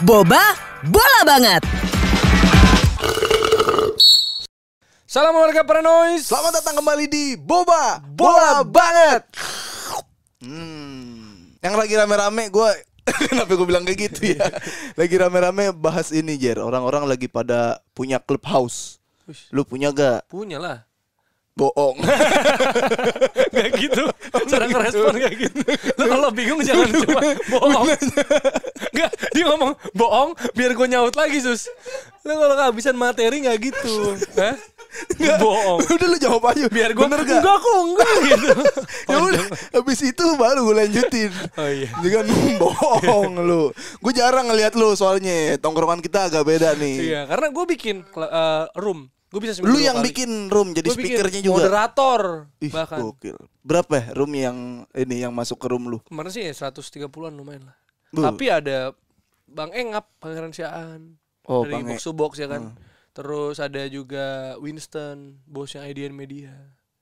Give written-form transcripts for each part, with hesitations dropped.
Boba Bola Banget. Salam warga Paranoid. Selamat datang kembali di Boba Bola Banget. Yang lagi rame-rame gue kenapa gue bilang kayak gitu ya? Lagi rame-rame bahas ini, Jer. Orang-orang lagi pada punya clubhouse. Lu punya gak? Punya lah. Bohong. Gak gitu. Cara ngerespon gak gitu. Lu kalau bingung jangan cuma bohong. Enggak, dia ngomong bohong biar gue nyaut lagi, Sus. Lu kalau kehabisan materi gak gitu. Hah? Bohong. Udah lu jawab aja. Biar gue bener gak? enggak kok, enggak gitu. Ya udah, habis itu baru gue lanjutin. Oh iya. Jangan bohong lu. Gue jarang ngeliat lu soalnya. Tongkrongan kita agak beda nih. Iya, karena gue bikin room. Gue bisa Lu yang bikin room jadi Gua speakernya bikin juga. moderator. Ih, Bahkan gokil. Berapa ya room yang ini yang masuk ke room lu? kemarin sih 130-an lumayan lah. Bu. Tapi ada Bang Engap, Pangeran Siaan. Oh, dari Bang Box to Box ya kan. Terus ada juga Winston, bosnya IDN Media.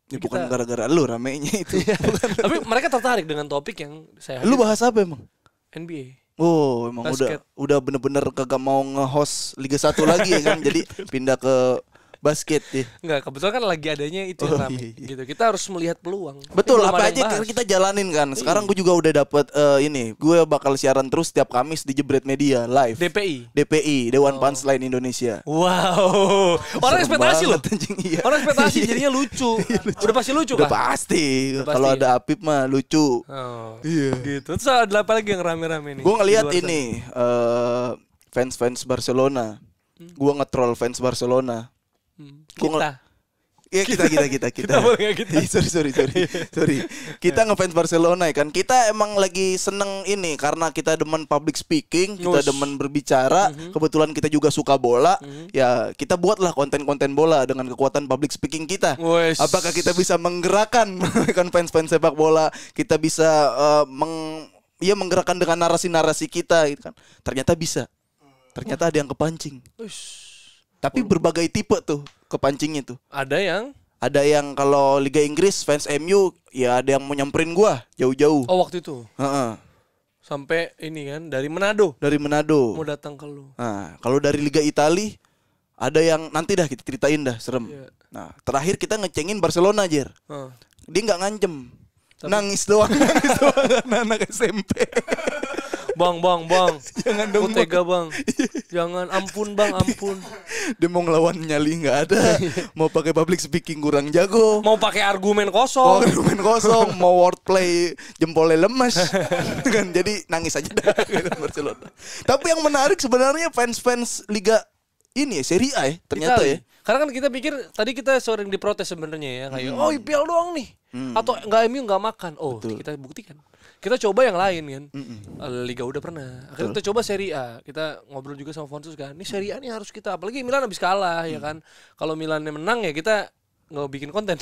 Ya, bukan gara-gara lu ramenya itu. Tapi mereka tertarik dengan topik yang saya Lu bahas apa emang? NBA. Oh, emang Basket. udah bener-bener kagak mau nge-host Liga 1 lagi ya kan. Jadi pindah ke basket ya. Enggak, kebetulan kan lagi adanya itu Oh, yang rame iya. gitu. Kita harus melihat peluang. Betul, Belum apa ada aja yang bahas. kita jalanin kan. Sekarang gue juga udah dapet ini. Gue bakal siaran terus setiap Kamis di Jebret Media live. DPI, Dewan Punchline Indonesia. Wow. Orang Serem ekspektasi loh. banget, anjing, iya. Orang ekspektasi jadinya lucu. Udah pasti lucu Udah kan? pasti. Udah pasti Kalau ya? ada Apip mah lucu. Oh. Iya. Gitu. Terus ada apa lagi yang rame-rame nih? Gue ngeliat Di luar ini fans Barcelona. Gue nge-troll fans Barcelona. Kita. Iya kita. Kita boleh nggak kita? Ih, sorry. Kita ngefans Barcelona ya kan. Kita emang lagi seneng ini karena kita demen public speaking, kita Nus. demen berbicara. Kebetulan kita juga suka bola. Ya kita buatlah konten-konten bola dengan kekuatan public speaking kita. Wes. Apakah kita bisa menggerakkan kan fans-fans sepak bola? Kita bisa menggerakkan dengan narasi-narasi kita gitu kan. Ternyata bisa. Ternyata ada yang kepancing. Ush. Tapi berbagai tipe tuh kepancingnya tuh. Ada yang Ada yang kalau Liga Inggris fans MU ya ada yang mau nyamperin gua jauh-jauh. waktu itu Heeh. sampai ini kan dari Manado Dari Manado. mau datang ke lu. Nah, kalau dari Liga Itali ada yang nanti dah kita ceritain dah serem. Iya. Nah, terakhir kita ngecengin Barcelona, Jer. Heeh. Dia nggak ngancem. Nangis doang anak SMP. Bang. Jangan dong, Kok tega, Bang. Jangan, ampun, Bang, ampun. Dia mau ngelawan nyali nggak ada. Mau pakai public speaking kurang jago. Mau pakai argumen Mau kosong. argumen kosong, mau wordplay jempolnya lemes kan, jadi nangis aja dah Barcelona. Tapi yang menarik sebenarnya fans Liga ini ya, Serie A ya, ternyata Itali. ya. Karena kan kita pikir tadi kita sering diprotes sebenarnya ya kayak IPL doang nih. Atau enggak MU enggak makan. Oh, kita buktikan. Kita coba yang lain kan. Liga udah pernah. Akhirnya kita coba Serie A. Kita ngobrol juga sama Fonsus kan. Ini Serie A nih harus kita, apalagi Milan habis kalah ya kan. Kalau Milannya menang ya kita nggak bikin konten.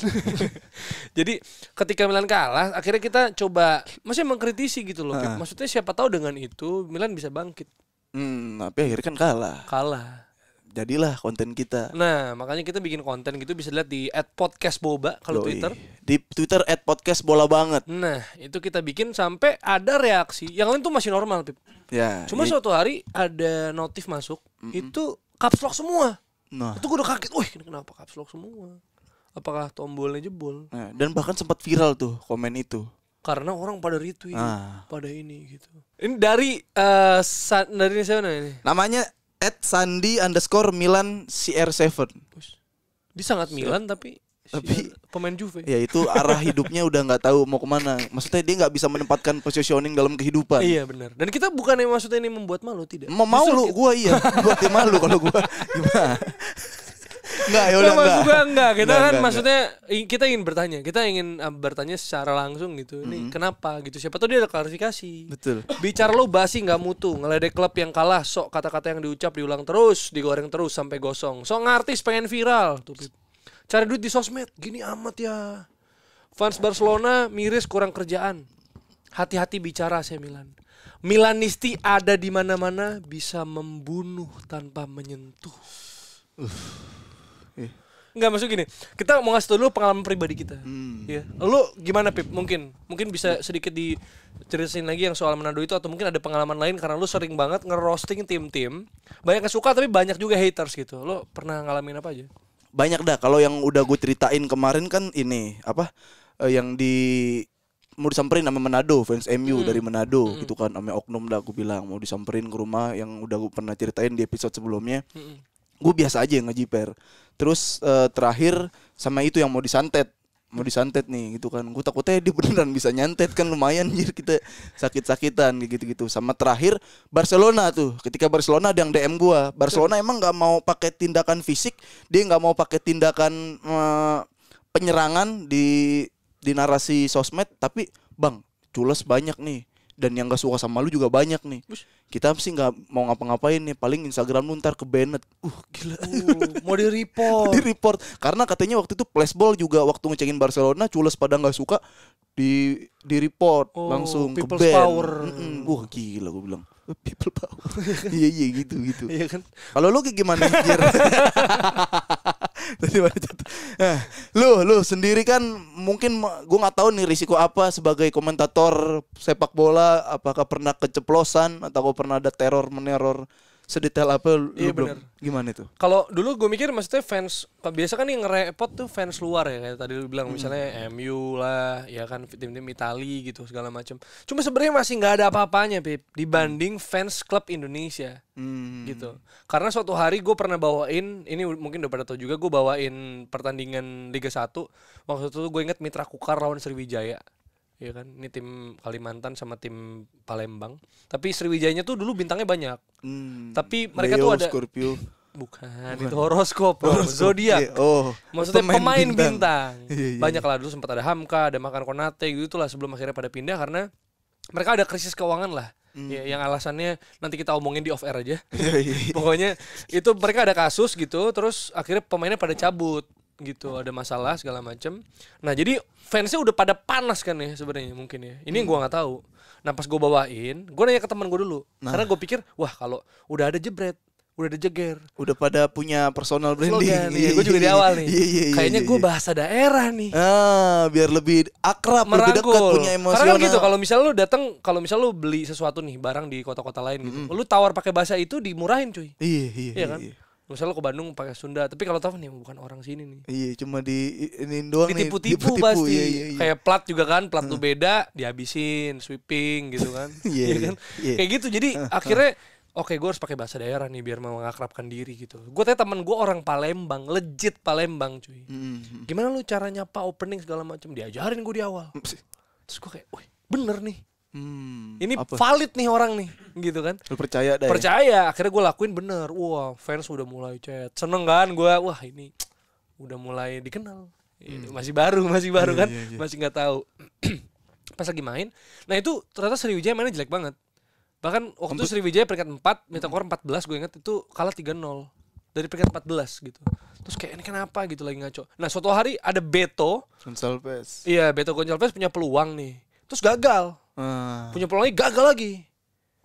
Jadi ketika Milan kalah, akhirnya kita coba masih mengkritisi gitu loh. Maksudnya siapa tahu dengan itu Milan bisa bangkit. Tapi akhirnya kan kalah. Jadilah konten kita. Nah, makanya kita bikin konten gitu bisa lihat di @podcastboba kalau Yoi. Twitter. Di Twitter @podcastbolabanget. Nah, itu kita bikin sampai ada reaksi. Yang lain tuh masih normal, Pip. Ya. Cuma suatu hari ada notif masuk, itu caps lock semua. Nah, Itu gue udah kaget. Wih, ini kenapa caps lock semua? Apakah tombolnya jebol? dan bahkan sempat viral tuh komen itu. Karena orang pada retweet, Ah. pada ini gitu. Ini dari dari siapa ini? Namanya @sandi_milan CR7. Dia sangat Milan tapi pemain Juve. Ya itu arah hidupnya udah nggak tahu mau kemana. Maksudnya dia nggak bisa menempatkan positioning dalam kehidupan. Iya benar. Dan kita bukan yang maksudnya ini membuat malu, tidak. Mau Justru lu gua iya buat dia malu kalau gua gimana? Enggak ya udah maksud gua enggak. Kita Enggak, kan enggak, maksudnya kita ingin bertanya. Kita ingin bertanya secara langsung gitu. Ini kenapa gitu. Siapa tahu dia ada klarifikasi. Betul. Bicara lo basi nggak mutu, ngeledek klub yang kalah, sok kata-kata yang diucap diulang terus, digoreng terus sampai gosong. Sok ngartis pengen viral tuh. Pip. Cari duit di sosmed, gini amat ya. Fans Barcelona miris kurang kerjaan. Hati-hati bicara saya Milan. Milanisti ada di mana-mana bisa membunuh tanpa menyentuh. Enggak, maksud gini. Kita mau ngasih tau dulu pengalaman pribadi kita. Ya. Lu gimana Pip? Mungkin bisa sedikit diceritain lagi yang soal Manado itu, atau mungkin ada pengalaman lain karena lu sering banget ngerosting tim-tim. Banyak yang suka tapi banyak juga haters gitu. Lu pernah ngalamin apa aja? Banyak dah. Kalau yang udah gue ceritain kemarin kan ini yang mau disamperin sama Manado, fans MU dari Manado gitu kan, sama oknum dah aku bilang mau disamperin ke rumah yang udah gue pernah ceritain di episode sebelumnya. Gue biasa aja ngejiper. Terus terakhir sama itu yang mau disantet nih gitu kan. Gue takutnya dia beneran bisa nyantet kan, lumayan jadi kita sakit-sakitan gitu-gitu. Sama terakhir Barcelona tuh. Ketika Barcelona ada yang DM gue. Barcelona emang nggak mau pakai tindakan fisik, dia nggak mau pakai tindakan penyerangan di narasi sosmed, tapi bang cules banyak nih, dan yang gak suka sama lu juga banyak nih. Kita sih gak mau ngapa-ngapain nih, paling Instagram lu ntar kebanet. Gila. Mau di report. Karena katanya waktu itu flashball juga waktu ngecekin Barcelona, cules pada gak suka, di report langsung ke ban. Power. Gila gue bilang. People power. Iya gitu. Iya kan? Kalau lu kayak gimana? Lu sendiri kan mungkin gue nggak tahu nih risiko apa sebagai komentator sepak bola, apakah pernah keceplosan atau pernah ada meneror sedetail apa lu belum? Gimana itu? Kalau dulu gue mikir maksudnya fans biasa kan yang ngerepot tuh fans luar ya, kayak tadi lu bilang misalnya MU lah, ya kan tim-tim Itali gitu segala macam. Cuma sebenarnya masih nggak ada apa-apanya Pip dibanding fans klub Indonesia gitu. Karena suatu hari gue pernah bawain, ini mungkin udah pada tahu juga, gue bawain pertandingan Liga 1. Waktu itu gue inget Mitra Kukar lawan Sriwijaya. Ya kan, ini tim Kalimantan sama tim Palembang. Tapi Sriwijayanya tuh dulu bintangnya banyak. Tapi mereka Leo, tuh ada Scorpio. Bukan, itu horoskop, zodiak. Maksudnya pemain bintang. Banyak lah, dulu sempat ada Hamka, ada Makan Konate gitu lah, sebelum akhirnya pada pindah karena mereka ada krisis keuangan lah. Ya, yang alasannya nanti kita omongin di off air aja. Pokoknya itu mereka ada kasus gitu, terus akhirnya pemainnya pada cabut gitu, ada masalah segala macam. Nah jadi fansnya udah pada panas kan ya sebenarnya mungkin ya. Ini gua nggak tahu. Nah pas gue bawain, gue nanya ke teman gue dulu, karena gue pikir wah kalau udah ada jebret, udah ada jeger, udah pada punya personal branding. Iya, gue juga di awal nih. Kayaknya gue bahasa daerah nih. Biar lebih akrab, lebih dekat, punya emosional. Karena kan gitu, kalau misalnya lu datang, kalau misalnya lu beli sesuatu nih barang di kota-kota lain gitu, lu tawar pakai bahasa itu dimurahin cuy. Iya kan? Misalnya lo ke Bandung pakai Sunda, tapi kalau tahu nih bukan orang sini nih. Iya, cuma ini doang nih. Ditipu-tipu pasti. Iya. Kayak plat juga kan, plat tuh beda, dihabisin, sweeping gitu kan. Iya kan? Kayak gitu. Jadi akhirnya oke, gue harus pakai bahasa daerah nih biar mengakrabkan diri gitu. Gue tanya teman gue orang Palembang, legit Palembang cuy. Gimana lu cara nyapa opening segala macam? Diajarin gue di awal. Terus gue kayak, wih bener nih. Ini valid nih orang nih, gitu kan? Lu percaya dah? Percaya, akhirnya gue lakuin bener. Wah, fans udah mulai chat, seneng kan gue? Wah ini udah mulai dikenal. Masih baru kan? Masih nggak tahu. Pas lagi main, nah itu ternyata Sriwijaya mainnya jelek banget. Bahkan waktu itu Sriwijaya peringkat 4, Mitakor 14, gue inget itu kalah 3-0 dari peringkat 14 gitu. Terus kayak ini kenapa gitu lagi ngaco. Nah suatu hari ada Beto Gonçalves. Iya, Beto Gonçalves punya peluang nih. Terus gagal. Punya peluangnya gagal lagi.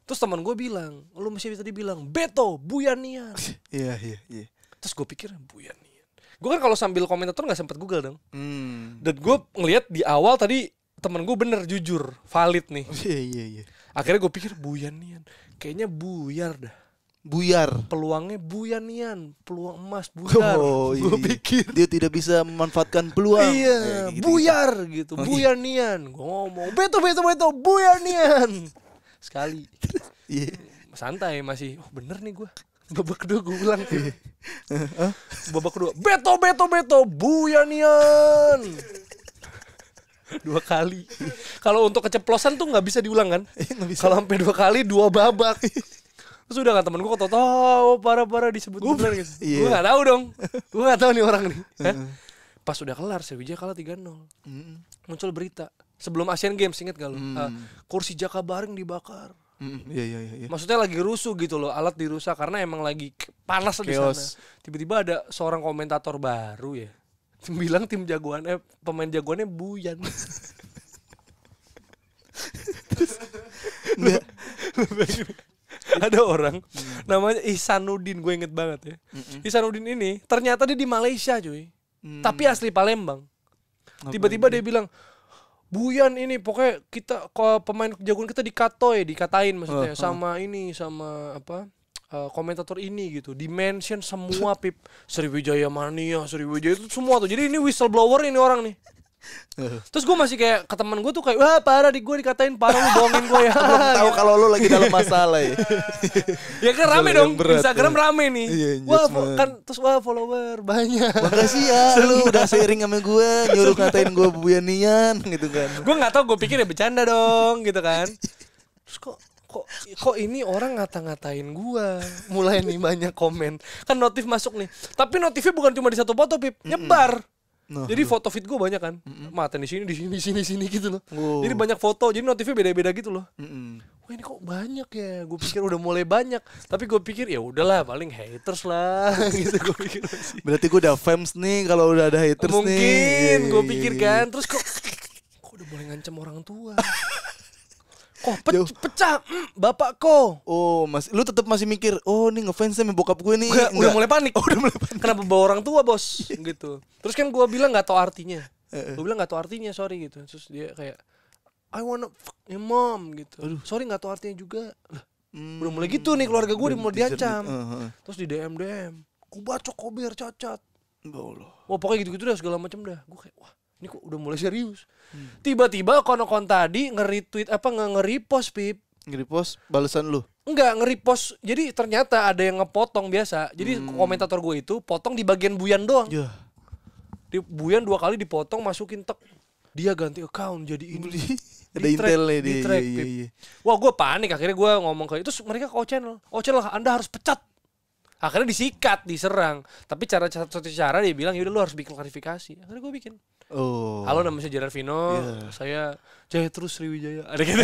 Terus teman gue bilang, lu masih tadi bilang Beto Buyanian. Iya. Terus gue pikir Buyanian. Gue kan kalau sambil komentator nggak sempet Google dong. Dan gue ngeliat di awal tadi teman gue bener jujur valid nih. Iya. Akhirnya gue pikir Buyanian. Kayaknya buyar dah. Buyar. Peluangnya Buyanian, peluang emas buyar. Gue pikir dia tidak bisa memanfaatkan peluang. Iya, buyar gitu, Buyanian. Gue ngomong, Beto, Buyanian. Sekali. Santai masih, bener nih gue. Babak kedua gue bilang. Babak kedua, Beto, Buyanian. 2 kali. Kalau untuk keceplosan tuh nggak bisa diulang kan? Kalau sampai 2 kali 2 babak. Terus udah kan temen gue tahu parah-parah disebut bener gitu. Gue gak tahu dong. Gue gak tahu nih orang nih. Pas udah kelar Sriwijaya kalah 3-0. Muncul berita sebelum Asian Games, inget gak lo? Kursi Jakabaring dibakar. Iya. Maksudnya lagi rusuh gitu loh, alat dirusak karena emang lagi panas di sana. Tiba-tiba ada seorang komentator baru ya. Bilang pemain jagoannya Buyan. Terus ada orang namanya Ihsanuddin, gue inget banget ya. Ihsanuddin ini ternyata dia di Malaysia cuy. tapi asli Palembang. Tiba-tiba dia bilang, Buyan ini pokoknya kita pemain jagoan kita dikatain maksudnya sama apa komentator ini gitu, di-mention semua Pip, Sriwijaya Mania, Sriwijaya itu semua tuh. Jadi ini whistleblower ini orang nih. Terus gue masih kayak ke teman gue tuh kayak, wah parah gue dikatain parah, lu bohongin gue ya. Belum tahu kalau lu lagi dalam masalah ya. Ya kan rame dong, Instagram rame nih. Wah kan terus follower banyak. Makasih ya lu udah sharing sama gue, nyuruh ngatain gue Buyanian gitu kan. Gue nggak tahu, gue pikir ya bercanda dong gitu kan. Terus kok ini orang ngata-ngatain gue, mulai nih banyak komen. Kan notif masuk nih, tapi notifnya bukan cuma di satu foto Pip, nyebar. Jadi foto feed gue banyak kan, mata di sini gitu loh. Jadi banyak foto, jadi notifnya beda-beda gitu loh. Wah ini kok banyak ya, gue pikir udah mulai banyak, tapi gue pikir ya udahlah paling haters lah gitu gue pikir masih. Berarti gue udah fans nih kalau udah ada haters mungkin, nih. Mungkin gue pikir kan, terus kok udah mulai ngancam orang tua. Kok pecah, bapak kok. Oh, lu tetap masih mikir, oh nih ngefansnya sama bokap gue nih. Udah mulai panik. Kenapa bawa orang tua bos? Gitu. Terus kan gue bilang nggak tahu artinya. Gue bilang nggak tahu artinya, sorry gitu. Terus dia kayak, I wanna fuck your mom gitu. Sorry nggak tahu artinya juga. Udah mulai gitu nih keluarga gue, udah mulai diancam. Terus di DM, ku bacok kok biar cacat. Wah pokoknya gitu-gitu dah segala macam dah. Gue kayak, wah ini kok udah mulai serius. Tiba-tiba konokon tadi nge-retweet nge-repost Pip. Nge-repost balasan lu? Enggak, nge-repost. Jadi ternyata ada yang ngepotong biasa. Jadi komentator gue itu potong di bagian Buyan doang. Di Buyan 2 kali dipotong, masukin tek. Dia ganti account jadi ini. Ada intelnya di track. Iya. Wah, gue panik, akhirnya gue ngomong ke itu, mereka ke channel. Anda harus pecat. Akhirnya disikat, diserang. Tapi satu cara dia bilang, yaudah lu harus bikin klarifikasi. Akhirnya gue bikin. Halo, nama saya Gerard Vino, saya Jaya terus Sriwijaya. Ada gitu.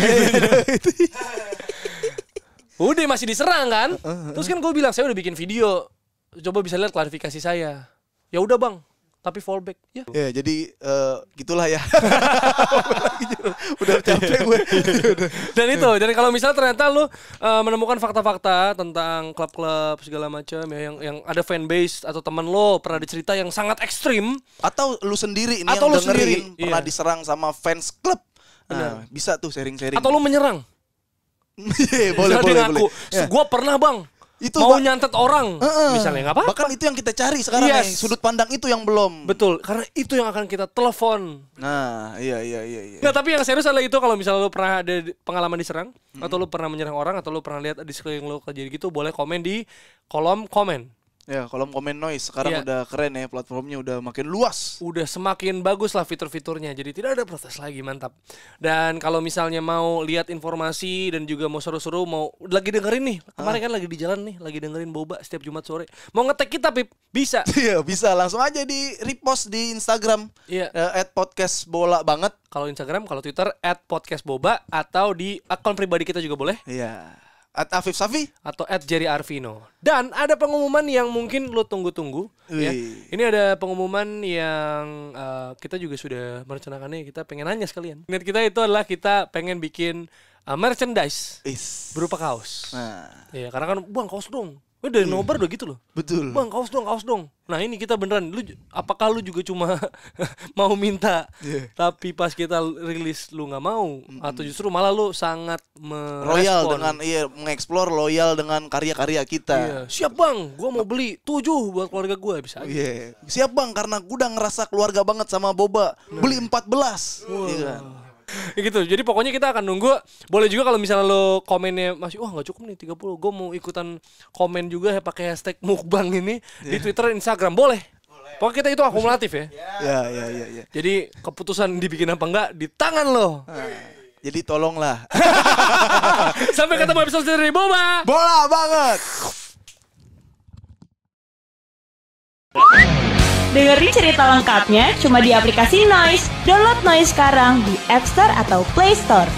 Udah masih diserang kan? Terus kan gue bilang saya udah bikin video, coba bisa lihat klarifikasi saya. Ya udah bang, tapi fallback. Ya jadi gitulah ya. Udah capek gue. Dan itu, jadi kalau misalnya ternyata lu menemukan fakta-fakta tentang klub-klub segala macam ya, yang ada fanbase atau teman lo pernah dicerita yang sangat ekstrim, atau lu sendiri ini atau yang lu dengerin sendiri, pernah diserang sama fans klub. Nah, bisa tuh sharing-sharing. Atau lu menyerang. boleh. Gua pernah bang. Itu mau nyantet orang misalnya, nggak apa-apa. Bahkan itu yang kita cari sekarang nih, sudut pandang itu yang belum. Betul, karena itu yang akan kita telepon. Nah, iya. Nggak, tapi yang serius adalah itu, kalau misalnya lu pernah ada pengalaman diserang, atau lu pernah menyerang orang, atau lu pernah lihat di sekeliling lu kejadian gitu, boleh komen di kolom komen. Ya, kolom komen Noise sekarang udah keren ya, platformnya udah makin luas. Udah semakin bagus lah fitur-fiturnya, jadi tidak ada protes lagi, mantap. Dan kalau misalnya mau lihat informasi dan juga mau seru-seru, mau lagi dengerin nih, kemarin kan lagi di jalan nih, lagi dengerin Boba setiap Jumat sore. Mau nge-tag kita, Pip? Bisa. Iya, bisa. Langsung aja di repost di Instagram. Iya. @podcastbolabanget. Kalau Instagram, kalau Twitter @podcastboba, atau di akun pribadi kita juga boleh. Iya. @Afif Safi atau @Jerry Arvino. Dan ada pengumuman yang mungkin lo tunggu-tunggu ya. Ini ada pengumuman yang kita juga sudah merencanakannya. Kita pengen nanya sekalian. Niat kita itu adalah kita pengen bikin merchandise berupa kaos. Ya, karena kan bang kaos dong. Dari nobar udah gitu loh. Betul. Bang kaos dong. Nah ini kita beneran. Apakah lu juga cuma mau minta, tapi pas kita rilis lu nggak mau, atau justru malah lu sangat loyal dengan mengeksplor, loyal dengan karya-karya kita. Iya. Siap bang, gua mau beli 7 buat keluarga gua, bisa aja. Siap bang, karena gua udah ngerasa keluarga banget sama Boba. Beli 14. Iya kan. Gitu. Jadi pokoknya kita akan nunggu. Boleh juga kalau misalnya lo komennya masih nggak cukup nih 30, gue mau ikutan komen juga ya pakai hashtag mukbang ini di Twitter, Instagram, boleh. Pokoknya kita itu akumulatif ya. Ya. Jadi keputusan dibikin apa enggak di tangan lo. Jadi tolonglah. Sampai ketemu episode dari Boba. Bola banget. Dengerin cerita lengkapnya cuma di aplikasi Noise. Download Noise sekarang di App Store atau Play Store.